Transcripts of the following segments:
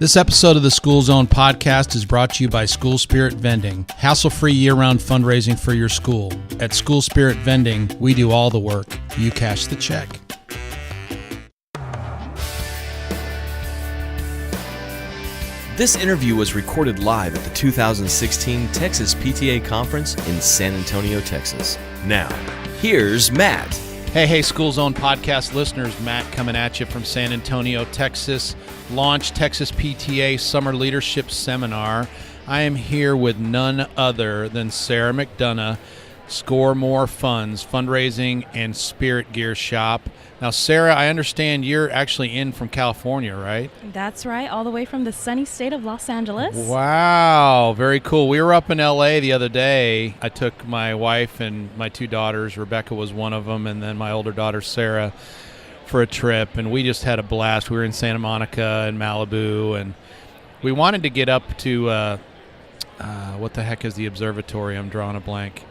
This episode of the School Zone podcast is brought to you by School Spirit Vending, hassle-free year-round fundraising for your school. At School Spirit Vending, we do all the work. You cash the check. This interview was recorded live at the 2016 Texas PTA Conference in San Antonio, Texas. Now, here's Matt. Hey, School Zone podcast listeners. Matt coming at you from San Antonio, Texas. Launched Texas PTA Summer Leadership Seminar. I am here with none other than Sarahi McDonough, Score More Funds, Fundraising and Spirit Gear Shop. Now, Sarah, I understand you're actually in from California, right? That's right, all the way from the sunny state of Los Angeles. Wow, very cool. We were up in L.A. the other day. I took my wife and my two daughters. Rebecca was one of them, and then my older daughter, Sarah, for a trip, and we just had a blast. We were in Santa Monica and Malibu, and we wanted to get up to, what the heck is the observatory? I'm drawing a blank.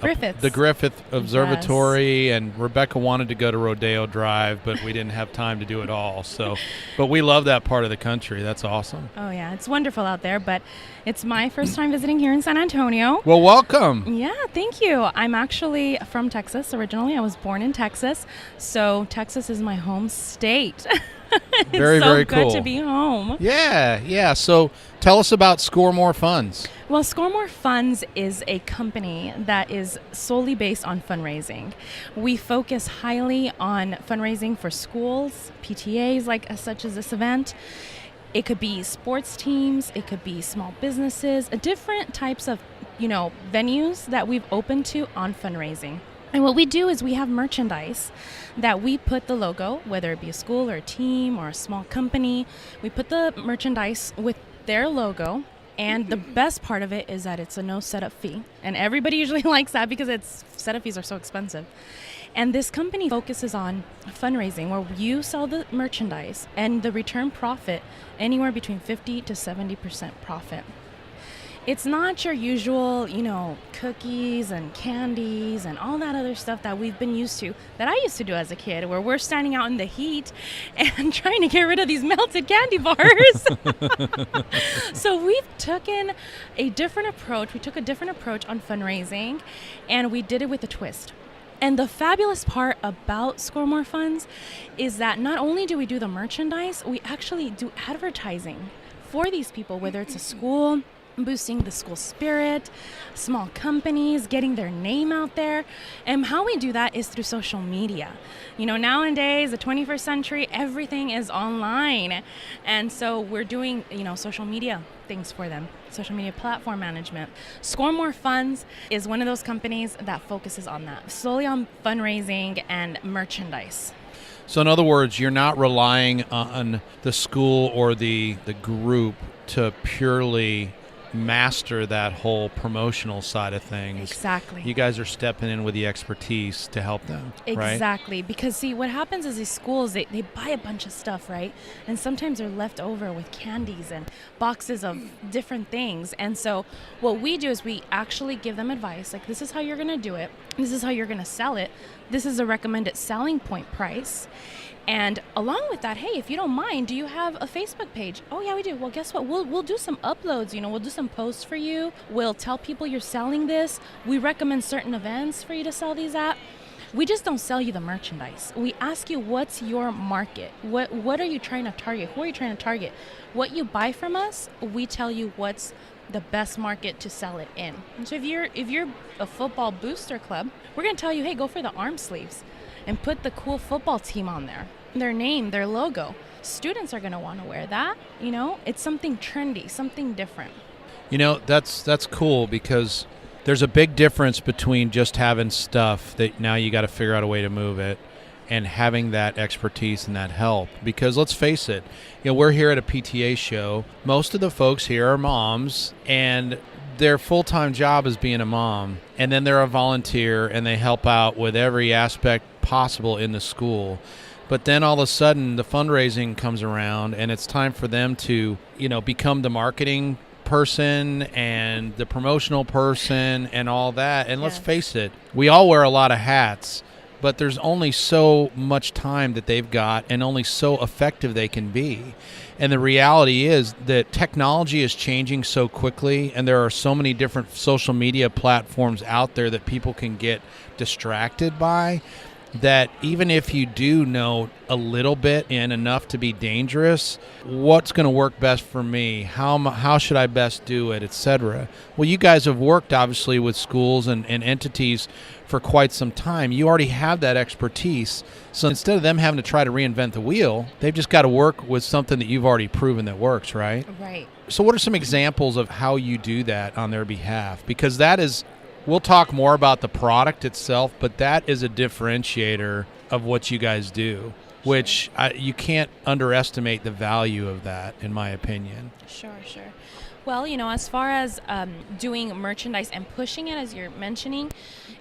Griffith. The Griffith Observatory, yes. And Rebecca wanted to go to Rodeo Drive, but we didn't have time to do it all. So, but we love that part of the country. That's awesome. Oh, yeah. It's wonderful out there, but it's my first time visiting here in San Antonio. Well, welcome. Yeah, thank you. I'm actually from Texas originally. I was born in Texas, so Texas is my home state. Very, very cool. It's so good to be home. Yeah. So tell us about Score More Funds. Well, Score More Funds is a company that is solely based on fundraising. We focus highly on fundraising for schools, PTAs such as this event. It could be sports teams, it could be small businesses, different types of, venues that we've opened to on fundraising. And what we do is we have merchandise that we put the logo, whether it be a school or a team or a small company, we put the merchandise with their logo. And the best part of it is that it's a no setup fee. And everybody usually likes that because setup fees are so expensive. And this company focuses on fundraising where you sell the merchandise and the return profit anywhere between 50 to 70% profit. It's not your usual, cookies and candies and all that other stuff that we've been used to, that I used to do as a kid, where we're standing out in the heat and trying to get rid of these melted candy bars. So we've taken a different approach. We took a different approach on fundraising, and we did it with a twist. And the fabulous part about Score More Funds is that not only do we do the merchandise, we actually do advertising for these people, whether it's a school, boosting the school spirit, small companies, getting their name out there. And how we do that is through social media. Nowadays, the 21st century, everything is online. And so we're doing, social media things for them, social media platform management. Score More Funds is one of those companies that focuses on that, solely on fundraising and merchandise. So in other words, you're not relying on the school or the group to purely master that whole promotional side of things. Exactly. You guys are stepping in with the expertise to help them, right? Exactly. Because, see, what happens is these schools, they buy a bunch of stuff, right? And sometimes they're left over with candies and boxes of different things. And so what we do is we actually give them advice. Like, this is how you're going to do it. This is how you're going to sell it. This is a recommended selling point price. And along with that, hey, if you don't mind, do you have a Facebook page? Oh, yeah, we do. Well, guess what? We'll do some uploads. We'll do some posts for you. We'll tell people you're selling this. We recommend certain events for you to sell these at. We just don't sell you the merchandise. We ask you, what's your market? What are you trying to target? Who are you trying to target? What you buy from us, we tell you what's the best market to sell it in. And so if you're a football booster club, we're going to tell you, hey, go for the arm sleeves and put the cool football team on there, their name, their logo. Students are going to want to wear that. It's something trendy, something different. That's cool, because there's a big difference between just having stuff that now you got to figure out a way to move it and having that expertise and that help. Because let's face it, we're here at a PTA show. Most of the folks here are moms, and their full-time job is being a mom, and then they're a volunteer and they help out with every aspect possible in the school. But then all of a sudden the fundraising comes around and it's time for them to, become the marketing person and the promotional person and all that. And let's face it, we all wear a lot of hats, but there's only so much time that they've got and only so effective they can be. And the reality is that technology is changing so quickly, and there are so many different social media platforms out there that people can get distracted by, that even if you do know a little bit and enough to be dangerous, what's going to work best for me? How should I best do it, etc. Well, you guys have worked obviously with schools and entities for quite some time. You already have that expertise. So instead of them having to try to reinvent the wheel, they've just got to work with something that you've already proven that works, right? Right. So what are some examples of how you do that on their behalf? Because that is, we'll talk more about the product itself, but that is a differentiator of what you guys do, which you can't underestimate the value of that, in my opinion. Sure. Well, as far as doing merchandise and pushing it, as you're mentioning,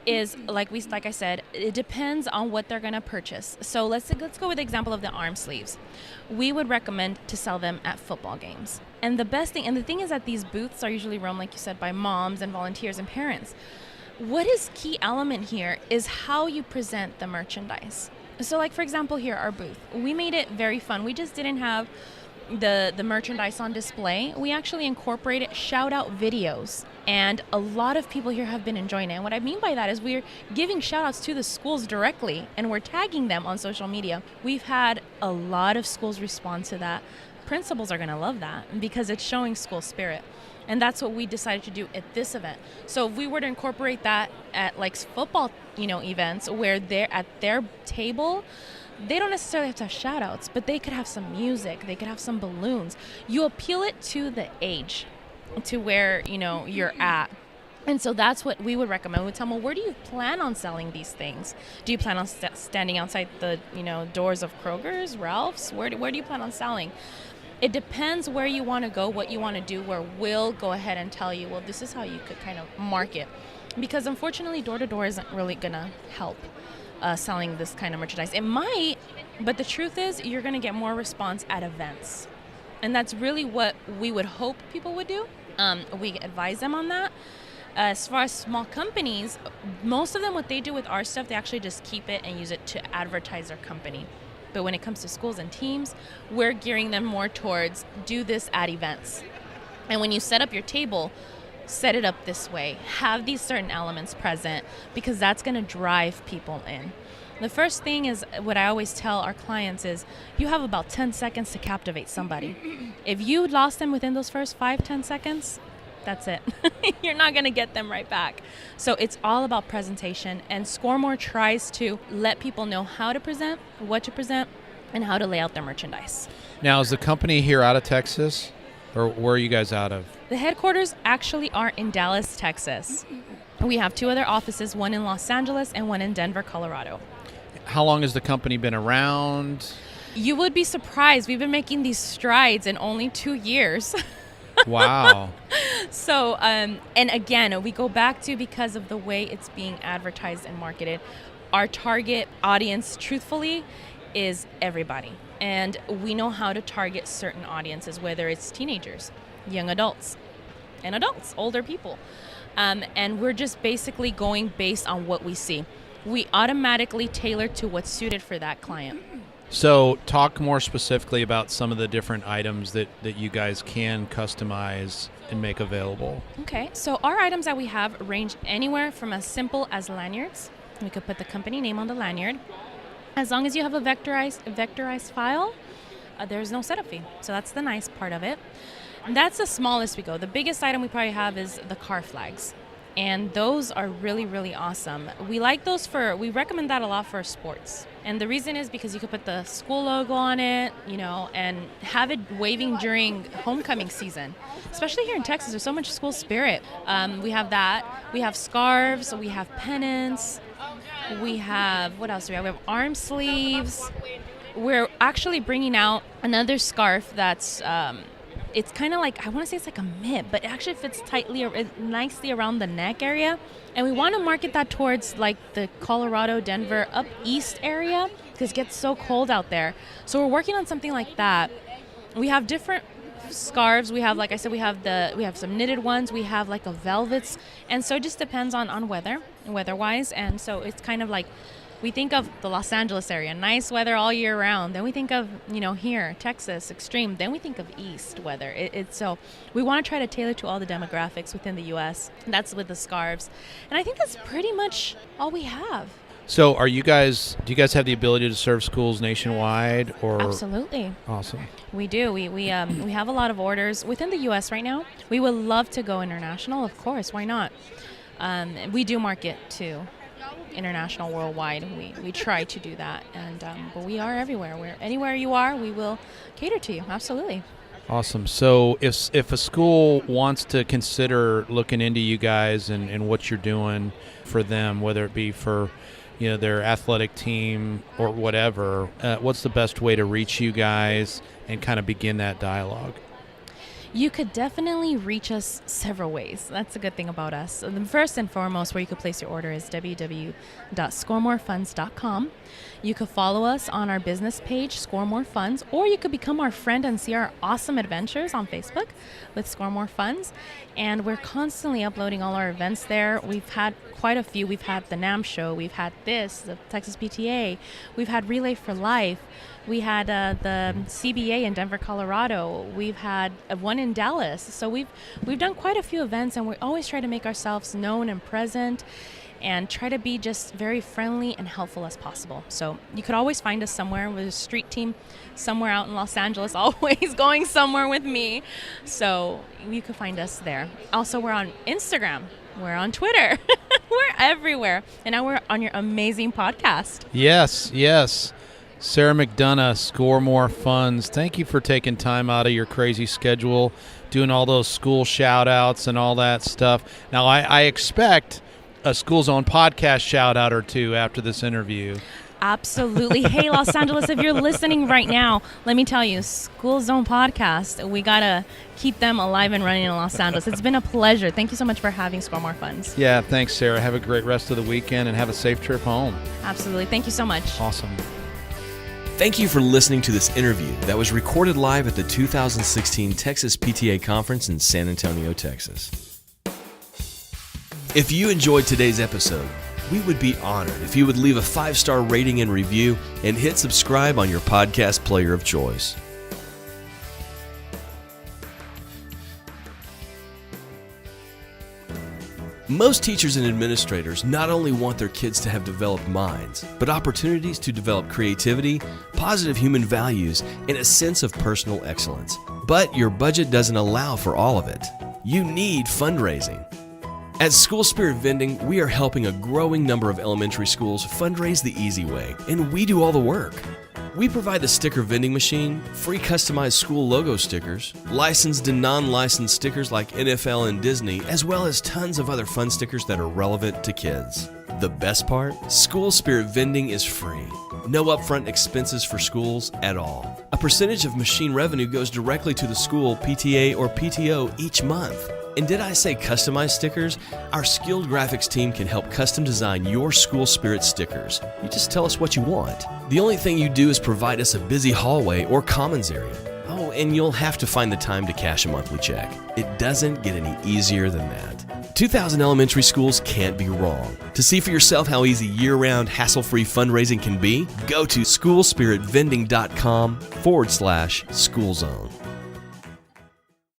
is like I said, it depends on what they're going to purchase. So let's go with the example of the arm sleeves. We would recommend to sell them at football games. And the thing is that these booths are usually run, like you said, by moms and volunteers and parents. What is key element here is how you present the merchandise. So like, for example, here, our booth, we made it very fun. We just didn't have the merchandise on display. We actually incorporated shout out videos, and a lot of people here have been enjoying it. And what I mean by that is we're giving shout outs to the schools directly, and we're tagging them on social media. We've had a lot of schools respond to that. Principals are going to love that because it's showing school spirit. And that's what we decided to do at this event. So if we were to incorporate that at like football, events where they're at their table, they don't necessarily have to have shout outs, but they could have some music, they could have some balloons. You appeal it to the age, to where, you're at. And so that's what we would recommend. We would tell them, well, where do you plan on selling these things? Do you plan on standing outside the, doors of Kroger's, Ralph's? Where do you plan on selling? It depends where you want to go, what you want to do, where we'll go ahead and tell you, well, this is how you could kind of market. Because unfortunately, door-to-door isn't really going to help selling this kind of merchandise. It might, but the truth is you're going to get more response at events. And that's really what we would hope people would do. We advise them on that. As far as small companies, most of them, what they do with our stuff, they actually just keep it and use it to advertise their company. But when it comes to schools and teams, we're gearing them more towards do this at events. And when you set up your table, set it up this way. Have these certain elements present, because that's going to drive people in. The first thing is, what I always tell our clients is, you have about 10 seconds to captivate somebody. If you lost them within those first 5-10 seconds, that's it. You're not going to get them right back. So it's all about presentation, and Scoremore tries to let people know how to present, what to present, and how to lay out their merchandise. Now, is the company here out of Texas, or where are you guys out of? The headquarters actually are in Dallas, Texas. We have 2 other offices, one in Los Angeles and one in Denver, Colorado. How long has the company been around? You would be surprised. We've been making these strides in only 2 years. Wow. So, and again, we go back to, because of the way it's being advertised and marketed, our target audience, truthfully, is everybody. And we know how to target certain audiences, whether it's teenagers, young adults, and adults, older people. And we're just basically going based on what we see. We automatically tailor to what's suited for that client. So talk more specifically about some of the different items that you guys can customize and make available. Okay, so our items that we have range anywhere from as simple as lanyards. We could put the company name on the lanyard. As long as you have a vectorized file, there's no setup fee. So that's the nice part of it. And that's the smallest we go. The biggest item we probably have is the car flags. And those are really, really awesome. We like those we recommend that a lot for sports. And the reason is because you could put the school logo on it, and have it waving during homecoming season. Especially here in Texas, there's so much school spirit. We have that. We have scarves. We have pennants. We have, what else do we have? We have arm sleeves. We're actually bringing out another scarf that's, it's kind of like, I want to say it's like a mitt, but it actually fits nicely around the neck area. And we want to market that towards like the Colorado, Denver, up east area, because it gets so cold out there. So we're working on something like that. We have different scarves. We have, like I said, we have some knitted ones. We have like a velvets. And so it just depends on weather-wise. And so it's kind of like we think of the Los Angeles area, nice weather all year round. Then we think of, here, Texas, extreme. Then we think of East weather. So we want to try to tailor to all the demographics within the U.S. That's with the scarves. And I think that's pretty much all we have. So do you guys have the ability to serve schools nationwide? Or Absolutely. Awesome. We do. We have a lot of orders within the U.S. right now. We would love to go international, of course. Why not? We do market to international, worldwide. We try to do that, but we are everywhere. Anywhere you are, we will cater to you. Absolutely. Awesome. So if a school wants to consider looking into you guys and what you're doing for them, whether it be for their athletic team or whatever, what's the best way to reach you guys and kind of begin that dialogue? You could definitely reach us several ways. That's a good thing about us. So the first and foremost, where you could place your order is www.scoremorefunds.com. You could follow us on our business page, Score More Funds, or you could become our friend and see our awesome adventures on Facebook with Score More Funds. And we're constantly uploading all our events there. We've had quite a few. We've had the NAM show. We've had the Texas PTA. We've had Relay for Life. We had the CBA in Denver, Colorado. We've had one in Dallas. So we've done quite a few events, and we always try to make ourselves known and present and try to be just very friendly and helpful as possible. So you could always find us somewhere with a street team somewhere out in Los Angeles, always going somewhere with me. So you could find us there. Also, we're on Instagram. We're on Twitter. We're everywhere. And now we're on your amazing podcast. Yes. Sarah McDonough, Score More Funds. Thank you for taking time out of your crazy schedule, doing all those school shout-outs and all that stuff. Now, I expect a School Zone podcast shout-out or two after this interview. Absolutely. Hey, Los Angeles, if you're listening right now, let me tell you, School Zone Podcast, we got to keep them alive and running in Los Angeles. It's been a pleasure. Thank you so much for having Score More Funds. Yeah, thanks, Sarah. Have a great rest of the weekend and have a safe trip home. Absolutely. Thank you so much. Awesome. Thank you for listening to this interview that was recorded live at the 2016 Texas PTA Conference in San Antonio, Texas. If you enjoyed today's episode, we would be honored if you would leave a 5-star rating and review and hit subscribe on your podcast player of choice. Most teachers and administrators not only want their kids to have developed minds, but opportunities to develop creativity, positive human values, and a sense of personal excellence. But your budget doesn't allow for all of it. You need fundraising. At School Spirit Vending, we are helping a growing number of elementary schools fundraise the easy way, and we do all the work. We provide the sticker vending machine, free customized school logo stickers, licensed and non-licensed stickers like NFL and Disney, as well as tons of other fun stickers that are relevant to kids. The best part? School Spirit Vending is free. No upfront expenses for schools at all. A percentage of machine revenue goes directly to the school, PTA, or PTO each month. And did I say customized stickers? Our skilled graphics team can help custom design your school spirit stickers. You just tell us what you want. The only thing you do is provide us a busy hallway or commons area. Oh, and you'll have to find the time to cash a monthly check. It doesn't get any easier than that. 2,000 elementary schools can't be wrong. To see for yourself how easy year-round, hassle-free fundraising can be, go to schoolspiritvending.com/schoolzone.